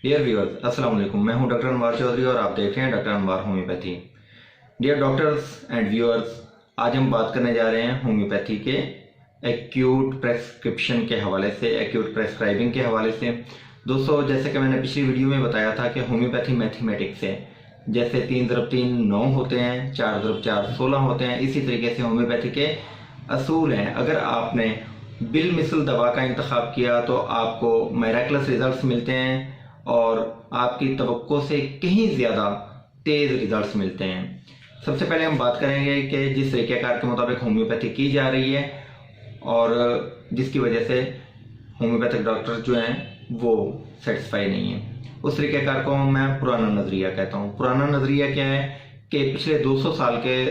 Dear viewers, अस्सलाम वालेकुम। मैं हूं डॉक्टर अनवार चौधरी और आप देख रहे हैं doctor Anwar homeopathy. Dear doctors and viewers, आज हम बात करने जा रहे हैं होम्योपैथी के एक्यूट प्रेस्क्रिप्शन के हवाले से, एक्यूट प्रेस्क्राइबिंग के हवाले से। दोस्तों, जैसे कि मैंने पिछली वीडियो में बताया था कि होम्योपैथी मैथमेटिक्स है। जैसे 3 × 3 9 होते हैं, 4 × 4 16 होते हैं। इसी तरीके से होम्योपैथी के असूल हैं। अगर आपने बिल मिसल दवा का इंतखाब किया तो आपको मेराक्लस रिजल्ट्स मिलते हैं और आपकी तवक्को से कहीं ज़्यादा तेज़ रिजल्ट्स मिलते हैं। सबसे पहले हम बात करेंगे कि जिस तरीक़ेकार के मुताबिक होम्योपैथी की जा रही है और जिसकी वजह से होम्योपैथिक डॉक्टर जो हैं वो सेटिस्फाई नहीं है, उस तरीक़ेकार को मैं पुराना नज़रिया कहता हूँ। पुराना नज़रिया क्या है कि पिछले 200 साल के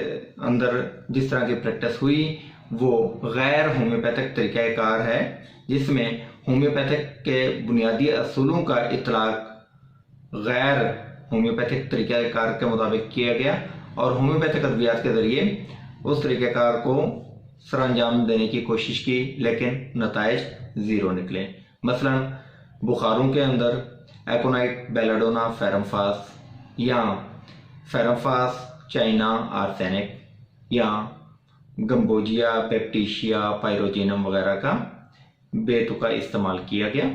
अंदर जिस तरह की प्रैक्टिस हुई वो गैर होम्योपैथिक तरीक़ाकार है, जिसमें होम्योपैथिक के बुनियादी असूलों का इतलाक गैर होम्योपैथिक तरीक़ाकार के मुताबिक किया गया और होम्योपैथिक अद्वियात के ज़रिए उस तरीक़ाकार को सरअंजाम देने की कोशिश की, लेकिन नताइज ज़ीरो निकले। मसलन बुखारों के अंदर एकोनाइट बेलाडोना फेरमफास या फेरमफास चाइना आर्सेनिक या गम्बोजिया बैप्टीशिया पायरोजेनम वगैरह का बेतुका इस्तेमाल किया गया।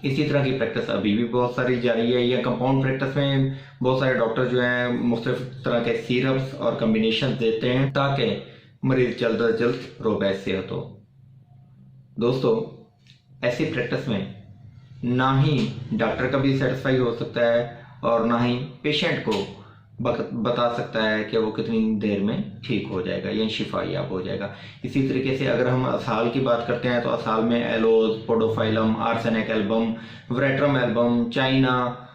इसी तरह की प्रैक्टिस अभी भी बहुत सारी जारी है। या कंपाउंड प्रैक्टिस में बहुत सारे डॉक्टर जो हैं मुख्तलिफ तरह के सीरप्स और कम्बिनेशन देते हैं ताकि मरीज जल्द अज जल्द रोबे सेहत हो। दोस्तों, ऐसी प्रैक्टिस में ना ही डॉक्टर का भी सेटिस्फाई हो सकता है और ना ही पेशेंट को बता सकता है कि वो कितनी देर में ठीक हो जाएगा या शिफायाब हो जाएगा। इसी तरीके से अगर हम असाल की बात करते हैं तो असाल में aloes, podophyllum, arsenic album, veratrum album, china,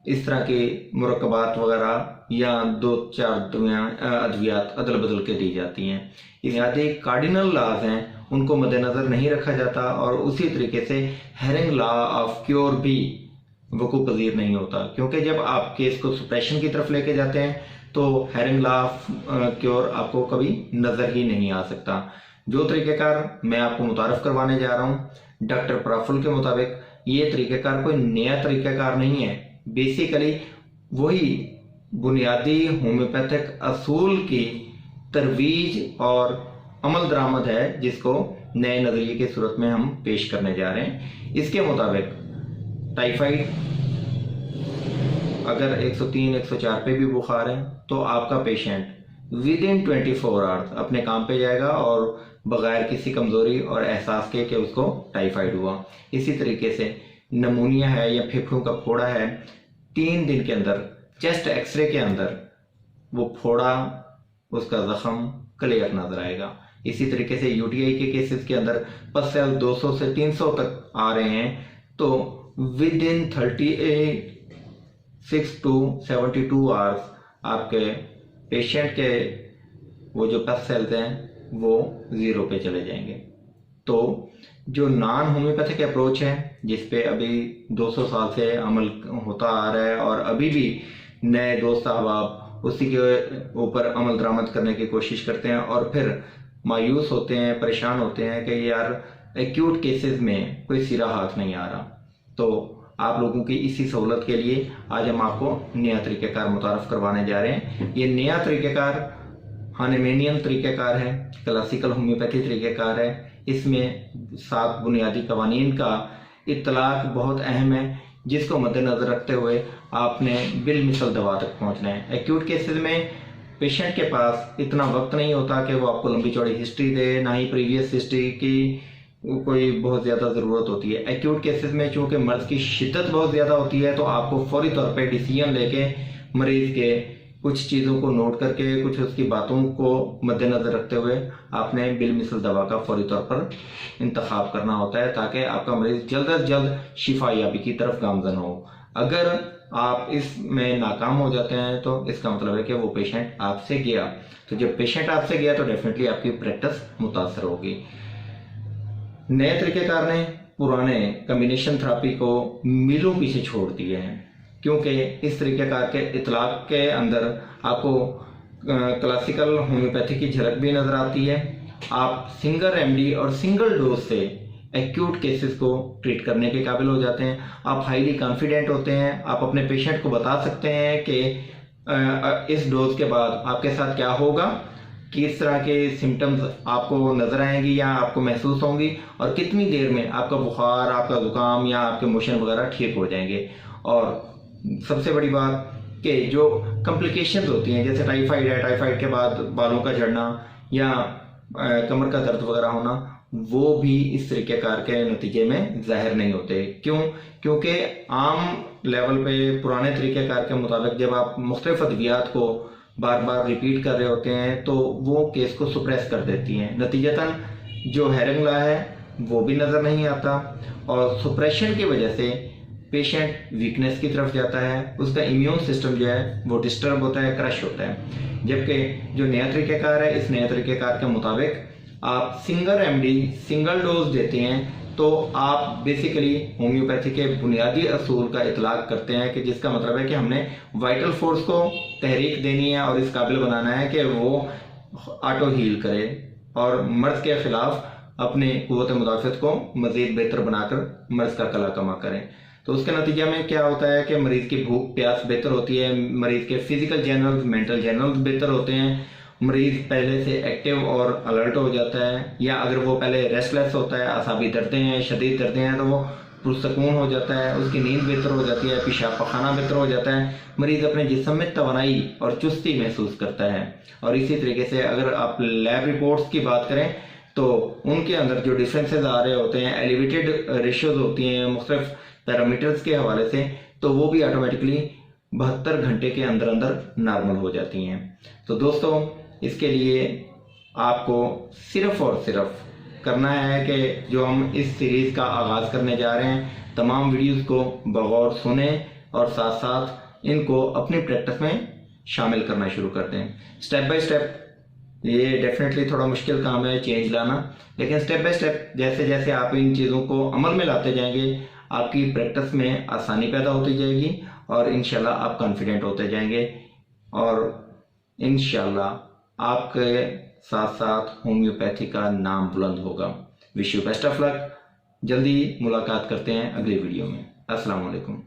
इस तरह के मुरक्कबात वगैरह या 2-4 अद्वियात अदल बदल के दी जाती हैं। बुनियादी कार्डिनल लॉज हैं उनको मद्देनज़र नहीं रखा जाता और उसी तरीके से हेरिंग लॉ ऑफ क्योर भी वकू पजीर नहीं होता, क्योंकि जब आप केस को सुप्रेशन की तरफ लेके जाते हैं तो हेरिंग लॉ ऑफ क्योर आपको कभी नज़र ही नहीं आ सकता। जो तरीक़ेकार मैं आपको मुतारफ़ करवाने जा रहा हूँ डॉक्टर प्राफुल के मुताबिक, ये तरीक़ेकार कोई नया तरीक़ेकार नहीं है। बेसिकली वही बुनियादी होम्योपैथिक असूल की तरवीज और अमल दरामद है जिसको नए नज़रिए की सूरत में हम पेश करने जा रहे हैं। इसके मुताबिक टाइफाइड अगर 103 104 पे भी बुखार है तो आपका पेशेंट विद इन 24 आवर्स अपने काम पे जाएगा और बगैर किसी कमज़ोरी और एहसास के कि उसको टाइफाइड हुआ। इसी तरीके से नमूनिया है या फेफड़ों का फोड़ा है, 3 दिन के अंदर चेस्ट एक्सरे के अंदर वो फोड़ा, उसका जख्म क्लियर नजर आएगा। इसी तरीके से यूटीआई के केसेस के अंदर पस सेल 200 से 300 तक आ रहे हैं तो विद इन 36 to 72 आवर्स आपके पेशेंट के वो जो पस सेल्स हैं वो ज़ीरो पे चले जाएंगे। तो जो नॉन होम्योपैथिक अप्रोच है जिस पे अभी 200 साल से अमल होता आ रहा है और अभी भी नए दोस्त अहबाब उसी के ऊपर अमल दरामद करने की कोशिश करते हैं और फिर मायूस होते हैं, परेशान होते हैं कि यार एक्यूट केसेस में कोई सिरा हाथ नहीं आ रहा। तो आप लोगों की इसी सहूलत के लिए आज हम आपको नया तरीक़ेकार मुतारफ़ करवाने जा रहे हैं। ये नया तरीक़ेकार हानेमेनियन तरीक़ेकार है, क्लासिकल होम्योपैथी तरीक़ेकार है। इसमें 7 बुनियादी कवानीन का इतलाक बहुत अहम है जिसको मद्देनज़र रखते हुए आपने बिल मिसल दवा तक पहुँचना है। एक्यूट केसेस में पेशेंट के पास इतना वक्त नहीं होता कि वो आपको लंबी चौड़ी हिस्ट्री दे, ना ही प्रीवियस हिस्ट्री की कोई बहुत ज़्यादा ज़रूरत होती है। एक्यूट केसेस में चूँकि मर्ज़ की शिद्दत बहुत ज़्यादा होती है तो आपको फौरी तौर पे डिसीजन लेके मरीज़ के कुछ चीज़ों को नोट करके, कुछ उसकी बातों को मद्देनज़र रखते हुए आपने बिल मिसल दवा का फौरी तौर पर इंतखाब करना होता है ताकि आपका मरीज़ जल्द अज जल्द शिफायाबी की तरफ गामज़न हो। अगर आप इसमें नाकाम हो जाते हैं तो इसका मतलब है कि वो पेशेंट आपसे गया। तो जब पेशेंट आपसे गया तो डेफिनेटली आपकी प्रैक्टिस मुतासर होगी। नए तरीक़ेकार ने पुराने कम्बिनेशन थेरेपी को मीलों पीछे छोड़ दिए हैं, क्योंकि इस तरीक़ेकार के इतलाक के अंदर आपको क्लासिकल होम्योपैथी की झलक भी नज़र आती है। आप सिंगल रेमेडी और सिंगल डोज से एक्यूट केसेस को ट्रीट करने के काबिल हो जाते हैं। आप हाईली कॉन्फिडेंट होते हैं, आप अपने पेशेंट को बता सकते हैं कि इस डोज के बाद आपके साथ क्या होगा, किस तरह के सिम्टम्स आपको नजर आएंगी या आपको महसूस होंगी, और कितनी देर में आपका बुखार, आपका जुकाम या आपके मोशन वगैरह ठीक हो जाएंगे। और सबसे बड़ी बात कि जो कॉम्प्लिकेशंस होती हैं, जैसे टाइफाइड है, टाइफाइड के बाद बालों का झड़ना या कमर का दर्द वगैरह होना, वो भी इस तरीक़ेकार के नतीजे में ज़ाहिर नहीं होते। क्यों? क्योंकि आम लेवल पे पुराने तरीक़ेकार के मुताबिक जब आप मुख्तलिफ अद्वियात को बार बार रिपीट कर रहे होते हैं तो वो केस को सुप्रेस कर देती हैं। नतीजतन जो हैरंगला है वो भी नज़र नहीं आता, और सुप्रेशन की वजह से पेशेंट वीकनेस की तरफ जाता है, उसका इम्यून सिस्टम जो है वो डिस्टर्ब होता है, क्रश होता है। जबकि जो नया तरीक़ेकार है, इस नए तरीक़ेकार के मुताबिक आप सिंगल रेमडी, सिंगल डोज देते हैं, तो आप बेसिकली होम्योपैथी के बुनियादी असूल का इतलाक करते हैं, कि जिसका मतलब है कि हमने वाइटल फोर्स को तहरीक देनी है और इस काबिल बनाना है कि वो ऑटो हील करे और मर्ज के खिलाफ अपने कुव्वत मुदाफ़त को मज़ीद बेहतर बनाकर मर्ज का कला कमा करें। तो उसके नतीजे में क्या होता है कि मरीज़ की भूख प्यास बेहतर होती है, मरीज़ के फिजिकल जनरल्स, मेंटल जनरल्स बेहतर होते हैं, मरीज़ पहले से एक्टिव और अलर्ट हो जाता है, या अगर वो पहले रेस्टलेस होता है, असाबी दर्दें हैं, शदीद दर्दें हैं, तो वो पुरसकून हो जाता है, उसकी नींद बेहतर हो जाती है, पेशाब पखाना बेहतर हो जाता है, मरीज़ अपने जिस्म में तवानाई और चुस्ती महसूस करता है। और इसी तरीके से अगर आप लैब रिपोर्ट्स की बात करें तो उनके अंदर जो डिफरेंसेस आ रहे होते हैं, एलिवेटेड रेशियोज होती हैं मुख्तलिफ पैरामीटर्स के हवाले से, तो वो भी ऑटोमेटिकली 72 घंटे के अंदर अंदर नॉर्मल हो जाती हैं। तो दोस्तों, इसके लिए आपको सिर्फ और सिर्फ करना है कि जो हम इस सीरीज़ का आगाज़ करने जा रहे हैं, तमाम वीडियोस को बगौर सुने और साथ साथ इनको अपनी प्रैक्टिस में शामिल करना शुरू कर दें। स्टेप बाय स्टेप ये डेफिनेटली थोड़ा मुश्किल काम है चेंज लाना, लेकिन स्टेप बाय स्टेप जैसे जैसे आप इन चीज़ों को अमल में लाते जाएंगे, आपकी प्रैक्टिस में आसानी पैदा होती जाएगी और इंशाल्लाह आप कॉन्फिडेंट होते जाएंगे, और इंशाल्लाह आपके साथ साथ होम्योपैथी का नाम बुलंद होगा। Wish you best of luck. जल्दी मुलाकात करते हैं अगले वीडियो में। अस्सलाम वालेकुम।